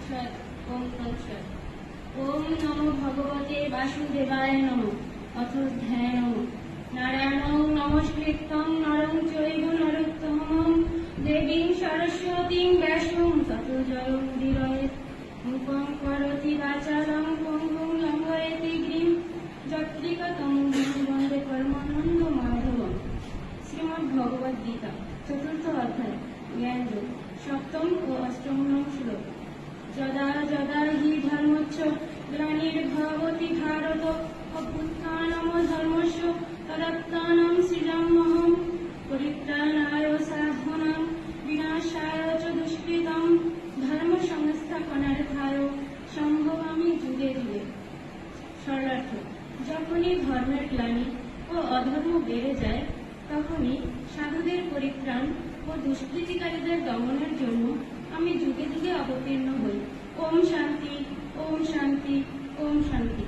তৎসৎ। ওম তৎসৎ। ওম নমো ভগবতে বাসুদেবায় নমঃ। অথ ধ্যানম। নারায়ণং নমস্কৃত্যং নরং চৈব নরোত্তমং দেবীং সরস্বতীং ব্যাসং ততো জয়মুদীরয়েৎ। মুখং করোতি বাচালং পঙ্গুং লঙ্ঘয়তি গিরিং যৎকৃপাতমং বন্দে পরমানন্দ মাধবম। শ্রীমদ্ ভগবদ গীতা চতুর্থ অধ্যায় জ্ঞানযোগ সপ্তম ও অষ্টম শ্লোক। যদা যদা হি ধর্মস্য গ্লানির্ভবতি ভারত অভ্যুত্থানম ধর্মস্য তদাত্মাनं সৃজাম্যহम्। পরিত্রাণায় সাধনাং বিনাশায় চ দুষ্কৃতম ধর্ম সংস্থাপনার্থায় সম্ভবামি যুগে যুগে। সরলার্থ, যখনই ধর্মের গ্লানি ও অধর্ম বেড়ে যায় তখনই সাধুদের পরিত্রাণ ও দুষ্কৃতিকারীদের দমনের জন্য আমি যুগে যুগে অবতীর্ণ হই। ওম শান্তি, ওম শান্তি, ওম শান্তি।